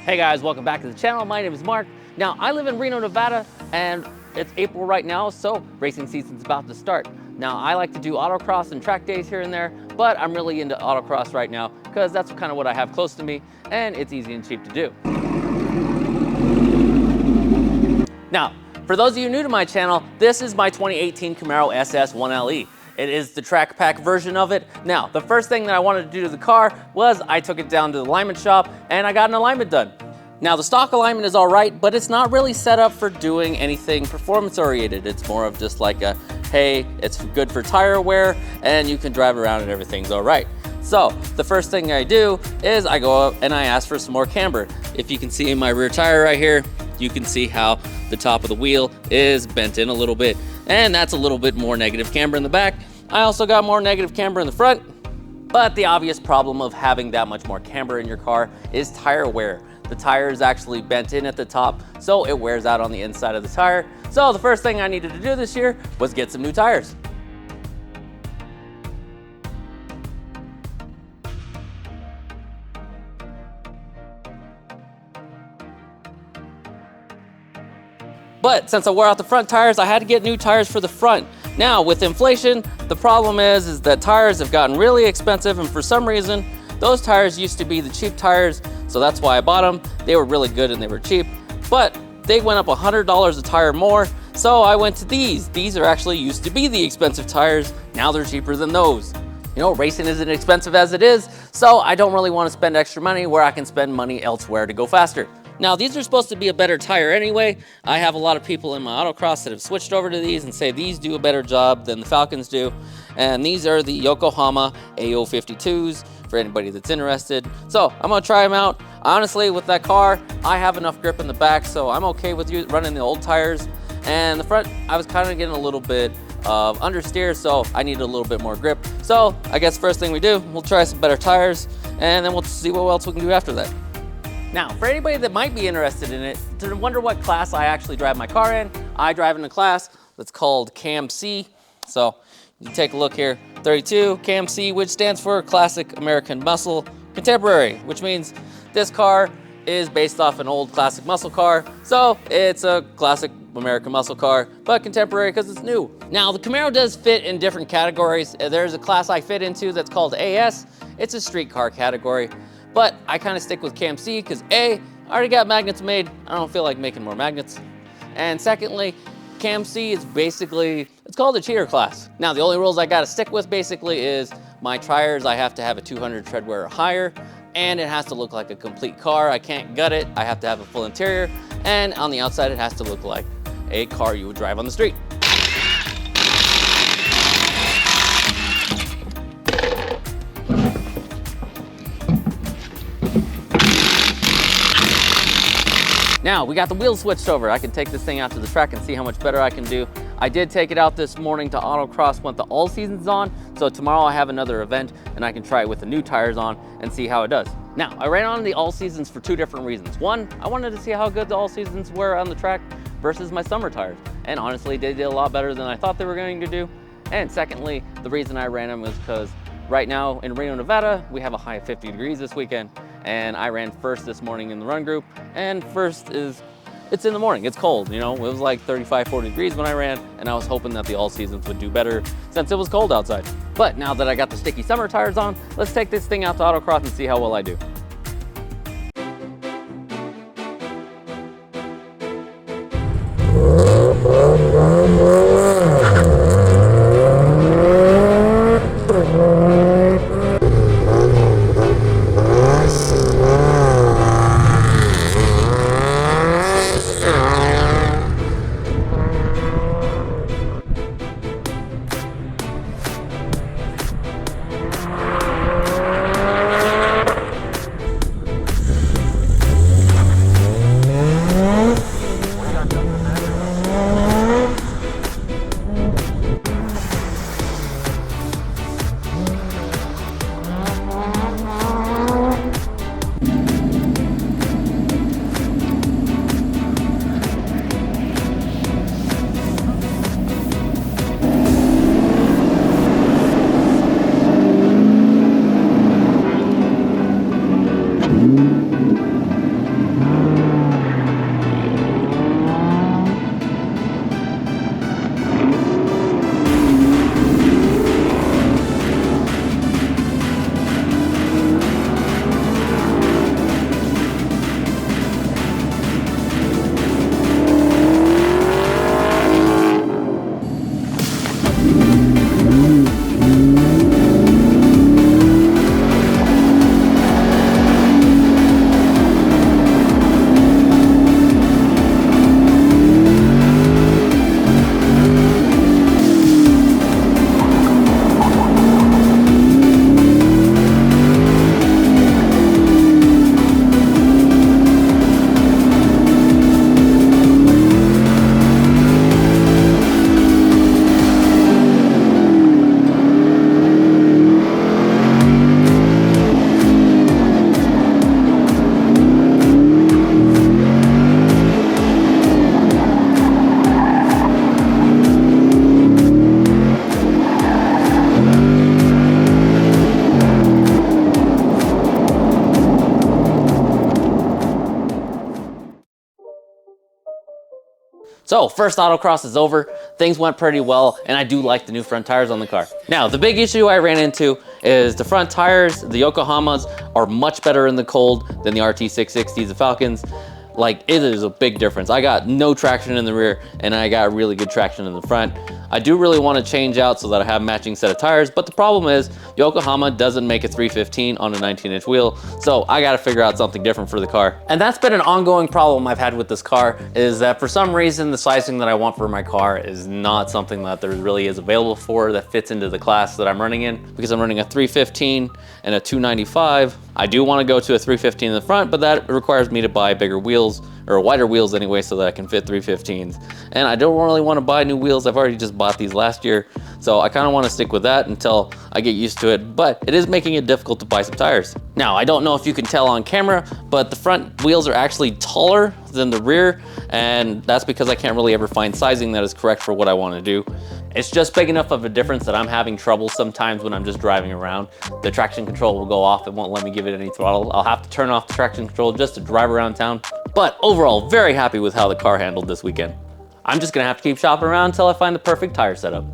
Hey guys, welcome back to the channel. My name is Mark. Now, I live in Reno, Nevada, and it's April right now, so racing season's about to start. Now, I like to do autocross and track days here and there, but I'm really into autocross right now because that's kind of what I have close to me, and it's easy and cheap to do. Now, for those of you new to my channel, this is my 2018 Camaro SS 1LE. It is the track pack version of it. Now, the first thing that I wanted to do to the car was I took it down to the alignment shop and I got an alignment done. Now, the stock alignment is all right, but it's not really set up for doing anything performance oriented. It's more of just like a, hey, it's good for tire wear and you can drive around and everything's all right. So the first thing I do is I go up and I ask for some more camber. If you can see in my rear tire right here, you can see how the top of the wheel is bent in a little bit, and that's a little bit more negative camber in the back. I also got more negative camber in the front, but the obvious problem of having that much more camber in your car is tire wear. The tire is actually bent in at the top, so it wears out on the inside of the tire. So the first thing I needed to do this year was get some new tires. But since I wore out the front tires, I had to get new tires for the front. Now, with inflation, the problem is that tires have gotten really expensive, and for some reason, those tires used to be the cheap tires, so that's why I bought them. They were really good and they were cheap, but they went up $100 a tire more, so I went to these. These are actually used to be the expensive tires. Now they're cheaper than those. You know, racing isn't expensive as it is, so I don't really want to spend extra money where I can spend money elsewhere to go faster. Now, these are supposed to be a better tire anyway. I have a lot of people in my autocross that have switched over to these and say these do a better job than the Falcons do. And these are the Yokohama AO52s for anybody that's interested. So I'm gonna try them out. Honestly, with that car, I have enough grip in the back, so I'm okay with running the old tires. And the front, I was kind of getting a little bit of understeer, so I needed a little bit more grip. So I guess first thing we do, we'll try some better tires, and then we'll see what else we can do after that. Now, for anybody that might be interested in it, to wonder what class I actually drive my car in, I drive in a class that's called Cam C. So you take a look here, 32 Cam C, which stands for Classic American Muscle Contemporary, which means this car is based off an old classic muscle car. So it's a classic American muscle car, but contemporary because it's new. Now, the Camaro does fit in different categories. There's a class I fit into that's called AS. It's a street car category. But I kind of stick with Cam C because A, I already got magnets made. I don't feel like making more magnets. And secondly, Cam C is basically, it's called a cheater class. Now, the only rules I got to stick with basically is my tires, I have to have a 200 tread wear or higher, and it has to look like a complete car. I can't gut it. I have to have a full interior. And on the outside, it has to look like a car you would drive on the street. Now, we got the wheels switched over. I can take this thing out to the track and see how much better I can do. I did take it out this morning to autocross when the all season's on, so tomorrow I have another event and I can try it with the new tires on and see how it does. Now, I ran on the all seasons for two different reasons. One, I wanted to see how good the all seasons were on the track versus my summer tires. And honestly, they did a lot better than I thought they were going to do. And secondly, the reason I ran them was because right now in Reno, Nevada, we have a high of 50 degrees this weekend. And I ran first this morning in the run group, and first is, it's in the morning, it's cold, you know, it was like 35, 40 degrees when I ran, and I was hoping that the all seasons would do better since it was cold outside. But now that I got the sticky summer tires on, let's take this thing out to autocross and see how well I do. So first autocross is over, things went pretty well, and I do like the new front tires on the car. Now, the big issue I ran into is the front tires, the Yokohamas, are much better in the cold than the RT660s, the Falcons. Like, it is a big difference. I got no traction in the rear, and I got really good traction in the front. I do really want to change out so that I have a matching set of tires, but the problem is Yokohama doesn't make a 315 on a 19-inch wheel, so I got to figure out something different for the car. And that's been an ongoing problem I've had with this car, is that for some reason the sizing that I want for my car is not something that there really is available for that fits into the class that I'm running in, because I'm running a 315 and a 295. I do want to go to a 315 in the front, but that requires me to buy bigger wheels, or wider wheels anyway, so that I can fit 315s. And I don't really want to buy new wheels. I've already just bought these last year. So I kind of want to stick with that until I get used to it, but it is making it difficult to buy some tires. Now, I don't know if you can tell on camera, but the front wheels are actually taller than the rear, and that's because I can't really ever find sizing that is correct for what I want to do. It's just big enough of a difference that I'm having trouble sometimes when I'm just driving around. The traction control will go off. It won't let me give it any throttle. I'll have to turn off the traction control just to drive around town. But overall, very happy with how the car handled this weekend. I'm just gonna have to keep shopping around until I find the perfect tire setup.